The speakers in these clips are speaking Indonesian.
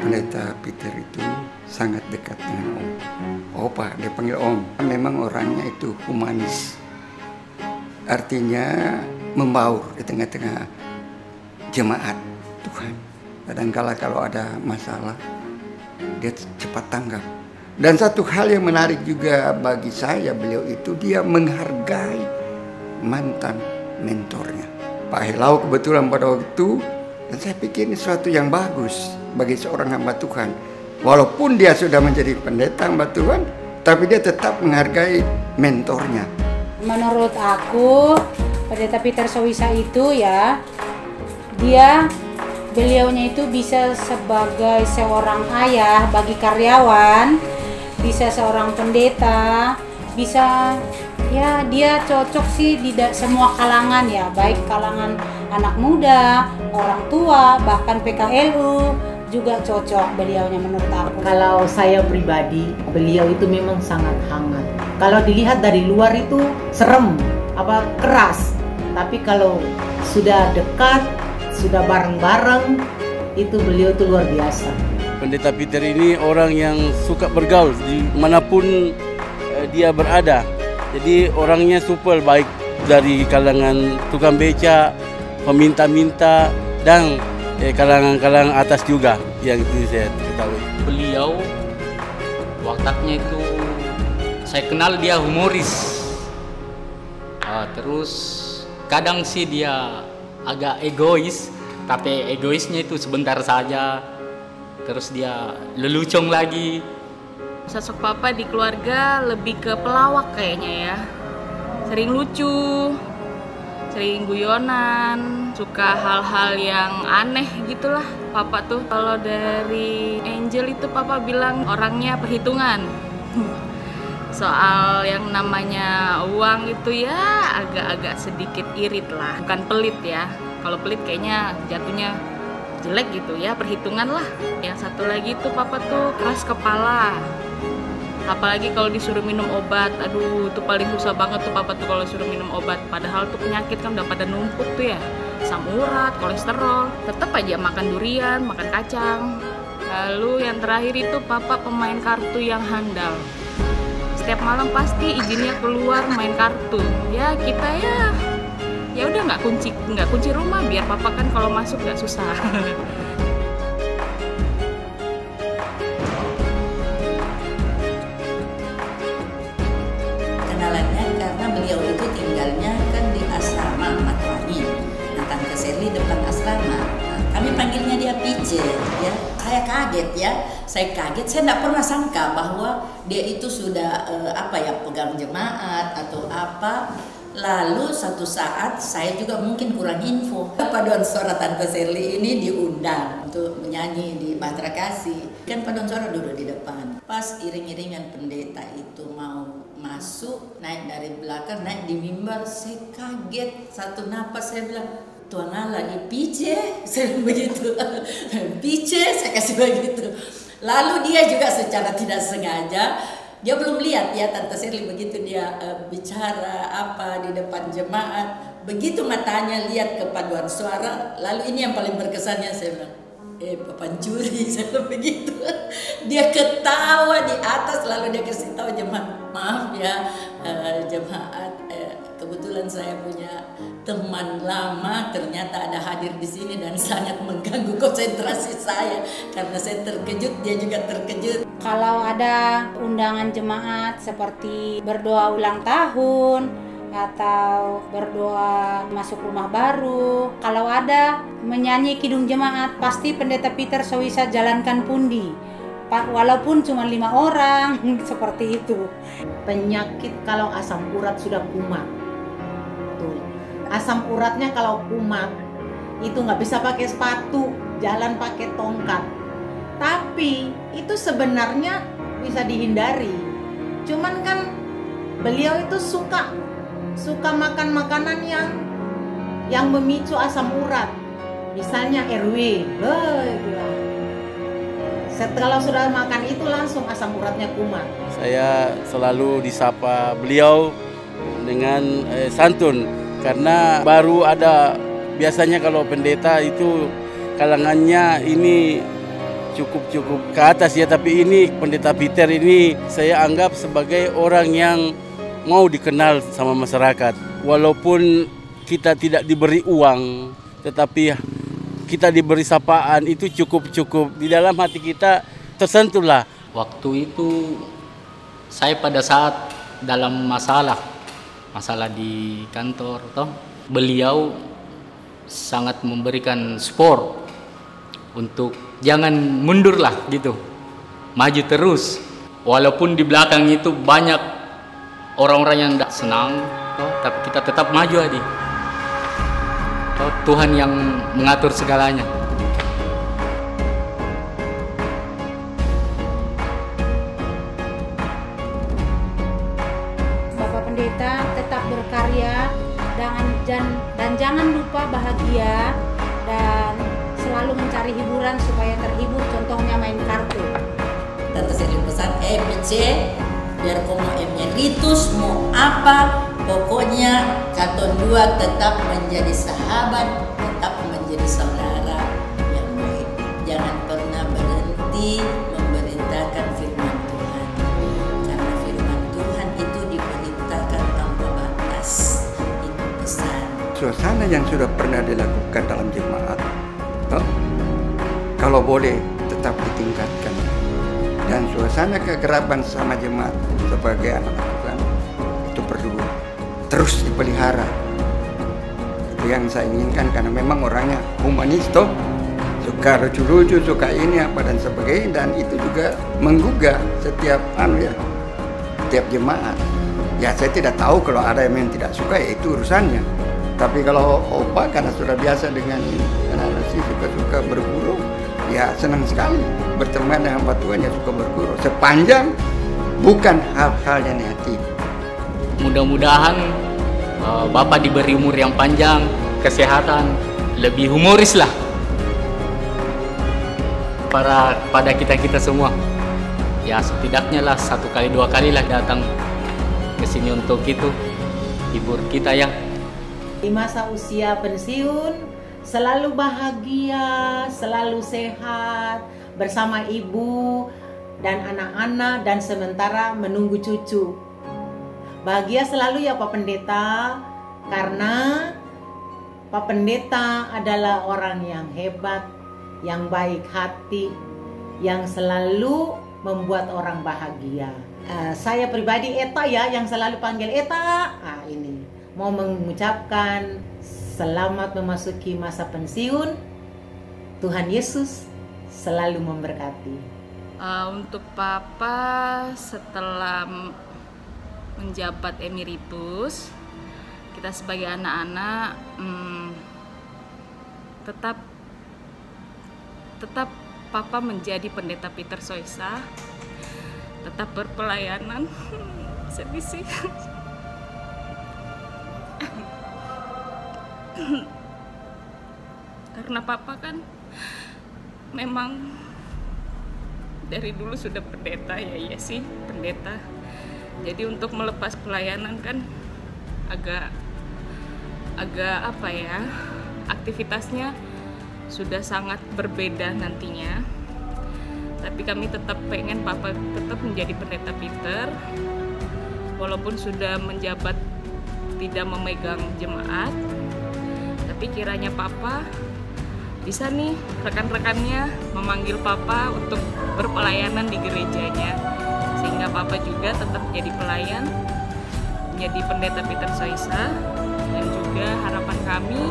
Pendeta Peter itu sangat dekat dengan Om. Opa, dia panggil Om. Memang orangnya itu humanis. Artinya membaur di tengah-tengah jemaat Tuhan. Kadangkala kalau ada masalah, dia cepat tanggap. Dan satu hal yang menarik juga bagi saya, beliau itu dia menghargai mantan mentornya. Pak Helau kebetulan pada waktu itu, dan saya pikir ini sesuatu yang bagus bagi seorang hamba Tuhan. Walaupun dia sudah menjadi pendeta hamba Tuhan, tapi dia tetap menghargai mentornya. Menurut aku, Pendeta Peter Sowisa itu ya, beliaunya itu bisa sebagai seorang ayah bagi karyawan, bisa seorang pendeta, bisa ya dia cocok sih di semua kalangan ya, baik kalangan anak muda, orang tua, bahkan PKLU juga cocok beliaunya menurut aku. Kalau saya pribadi, beliau itu memang sangat hangat. Kalau dilihat dari luar itu serem, keras. Tapi kalau sudah dekat, sudah bareng-bareng, itu beliau itu luar biasa. Pendeta Peter ini orang yang suka bergaul dimanapun dia berada. Jadi orangnya super baik, dari kalangan tukang beca, peminta-minta, dan kalangan-kalangan atas juga yang itu saya ketahui. Beliau wataknya itu saya kenal dia humoris. Terus kadang sih dia agak egois, tapi egoisnya itu sebentar saja. Terus dia lelucon lagi. Sosok Papa di keluarga lebih ke pelawak kayaknya ya. Sering lucu, sering guyonan, suka hal-hal yang aneh gitulah Papa tuh. Kalau dari Angel itu Papa bilang orangnya perhitungan. Soal yang namanya uang itu ya agak-agak sedikit irit lah, bukan pelit ya. Kalau pelit kayaknya jatuhnya jelek gitu ya, perhitungan lah. Yang satu lagi tuh Papa tuh keras kepala. Apalagi kalau disuruh minum obat, aduh itu paling susah banget tuh Papa tuh kalau suruh minum obat. Padahal tuh penyakit kan udah pada numpuk tuh ya, asam urat, kolesterol, tetap aja makan durian, makan kacang. Lalu yang terakhir itu Papa pemain kartu yang handal. Setiap malam pasti izinnya keluar main kartu. Ya kita ya udah nggak kunci rumah biar Papa kan kalau masuk nggak susah. Kenalannya karena beliau itu tinggalnya kan di asrama Matwani. Nah, Tante Sherly depan asrama. Nah, kami panggilnya dia PJ ya. Saya kaget ya. Saya nggak pernah sangka bahwa dia itu sudah pegang jemaat atau apa. Lalu satu saat saya juga mungkin kurang info. Paduan suara Tante Sherly ini diundang untuk menyanyi di Bahtera Kasih. Kan paduan suara duduk di depan. Pas iring-iringan pendeta itu mau masuk, naik dari belakang, naik di mimbar, saya kaget. Satu napas saya bilang, Tuhan Allah, PJ, saya begitu. PJ, saya kasih begitu. Lalu dia juga secara tidak sengaja, dia belum lihat ya Tante Sherly begitu dia bicara apa di depan jemaat, begitu matanya lihat ke paduan suara. Lalu ini yang paling berkesannya, saya bilang, papancuri, saya bilang begitu. Dia ketawa di atas, lalu dia kasih tahu jemaat, maaf ya jemaat, kebetulan saya punya teman lama ternyata ada hadir di sini dan sangat mengganggu konsentrasi saya karena saya terkejut, dia juga terkejut. Kalau ada undangan jemaat seperti berdoa ulang tahun atau berdoa masuk rumah baru, kalau ada menyanyi kidung jemaat, pasti Pendeta Peter Sowisa jalankan pundi, walaupun cuma 5 orang. Seperti itu. Penyakit kalau asam urat sudah kumat, tuh asam uratnya kalau kumat itu nggak bisa pakai sepatu, jalan pakai tongkat. Tapi itu sebenarnya bisa dihindari. Cuman kan beliau itu suka makan makanan yang memicu asam urat. Misalnya RW, kalau sudah makan itu langsung asam uratnya kumat. Saya selalu disapa beliau dengan santun, karena baru ada, biasanya kalau pendeta itu kalangannya ini cukup ke atas ya, tapi ini Pendeta Peter ini saya anggap sebagai orang yang mau dikenal sama masyarakat. Walaupun kita tidak diberi uang, tetapi kita diberi sapaan, itu cukup di dalam hati kita tersentuh lah. Waktu itu saya pada saat dalam masalah di kantor, beliau sangat memberikan support untuk jangan mundur lah gitu, maju terus. Walaupun di belakang itu banyak orang-orang yang tidak senang, tapi kita tetap maju aja. Tuhan yang mengatur segalanya. Bapak Pendeta tetap berkarya dan jangan lupa bahagia dan selalu mencari hiburan supaya terhibur, contohnya main kartu. Tante sering pesan, PC, biar kamu emeritus mau apa, pokoknya Katon 2 tetap menjadi sahabat, tetap menjadi saudara yang baik. Jangan pernah berhenti memberitakan firman Tuhan, karena firman Tuhan itu diberitakan tanpa batas. Itu pesan. Suasana yang sudah pernah dilakukan dalam jemaat, kalau boleh tetap ditingkatkan, dan suasana kekeraban sama jemaat sebagai anak Tuhan itu perlu terus dipelihara. Itu yang saya inginkan, karena memang orangnya humanis toh, suka lucu-lucu, suka ini apa dan sebagainya, dan itu juga menggugah setiap setiap jemaat. Ya saya tidak tahu kalau ada yang tidak suka, ya itu urusannya. Tapi kalau Opa karena sudah biasa dengan ini, karena sih suka berguru, ya senang sekali berteman dengan hamba Tuhan yang suka berguru, sepanjang bukan hal-hal yang negatif. Mudah-mudahan Bapak diberi umur yang panjang, kesehatan, lebih humoris lah pada kita semua. Ya setidaknya lah 1 kali 2 kali lah datang ke sini untuk itu, hibur kita ya. Di masa usia pensiun, selalu bahagia, selalu sehat, bersama ibu dan anak-anak, dan sementara menunggu cucu. Bahagia selalu ya Pak Pendeta, karena Pak Pendeta adalah orang yang hebat, yang baik hati, yang selalu membuat orang bahagia. Saya pribadi Eta ya, yang selalu panggil Eta. Ini mau mengucapkan selamat memasuki masa pensiun. Tuhan Yesus selalu memberkati. Untuk Papa setelah menjabat emeritus, kita sebagai anak-anak tetap Papa menjadi Pendeta Peter Soesa, tetap berpelayanan. Sedih sih. Karena Papa kan memang dari dulu sudah pendeta ya sih, pendeta. Jadi untuk melepas pelayanan kan agak apa ya, aktivitasnya sudah sangat berbeda nantinya. Tapi kami tetap pengen Papa tetap menjadi Pendeta Peter, walaupun sudah menjabat tidak memegang jemaat. Tapi kiranya Papa bisa nih rekan-rekannya memanggil Papa untuk berpelayanan di gerejanya, sehingga Papa juga tetap jadi pelayan, menjadi Pendeta Peter Soesa. Dan juga harapan kami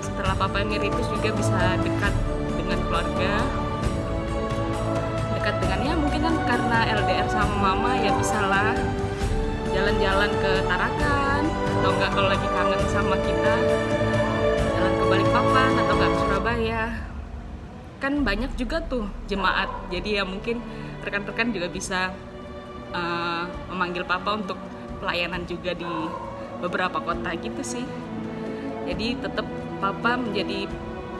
setelah Papa emeritus juga bisa dekat dengan keluarga, dekat dengannya. Mungkin kan karena LDR sama Mama ya bisalah jalan-jalan ke Tarakan, atau enggak kalau lagi kangen sama kita jalan ke Balikpapan atau enggak ke Surabaya. Kan banyak juga tuh jemaat, jadi ya mungkin rekan-rekan juga bisa memanggil Papa untuk pelayanan juga di beberapa kota gitu sih. Jadi tetap Papa menjadi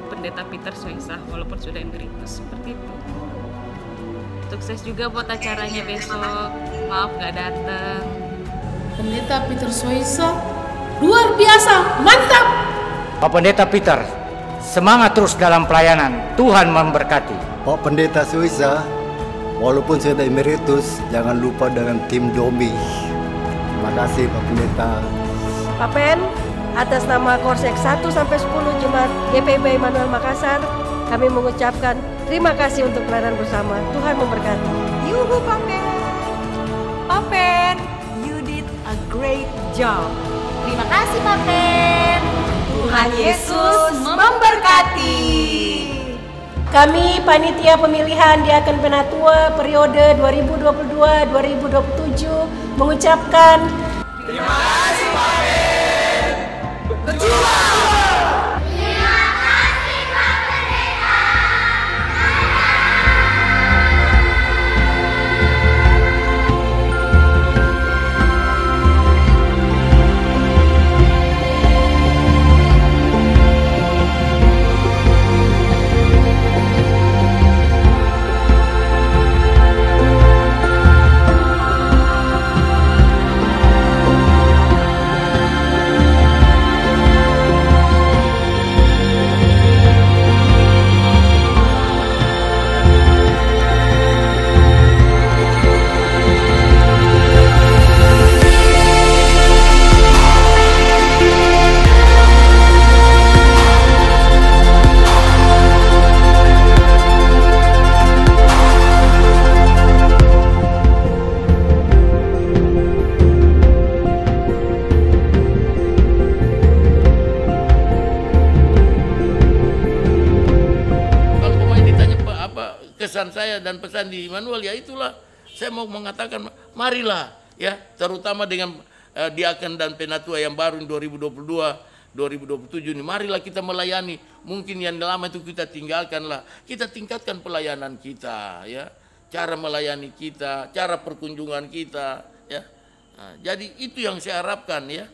Pendeta Peter Soesa walaupun sudah emeritus, seperti itu. Sukses juga buat acaranya besok. Maaf nggak datang. Pendeta Peter Soesa luar biasa, mantap. Pak Pendeta Peter, Semangat terus dalam pelayanan. Tuhan memberkati. Pak Pendeta Suisa, walaupun sudah emeritus, jangan lupa dengan tim Domi. Terima kasih Pak Pendeta. Pak Pen, atas nama Korsek 1 sampai 10 Jemaat GPIB Immanuel Makassar, kami mengucapkan terima kasih untuk pelayanan bersama. Tuhan memberkati. Yuhu Pak Pen. Pak Pen, you did a great job. Terima kasih Pak Pen. Tuhan Yesus memberkati. Kami panitia pemilihan Diaken Penatua periode 2022-2027 mengucapkan terima kasih Pak Pen. Berjuang. Kesan saya dan pesan di Immanuel, ya itulah saya mau mengatakan, marilah ya, terutama dengan Diaken dan Penatua yang baru 2022-2027 ini, marilah kita melayani. Mungkin yang lama itu kita tinggalkanlah, kita tingkatkan pelayanan kita ya, cara melayani kita, cara perkunjungan kita ya. Nah, jadi itu yang saya harapkan ya.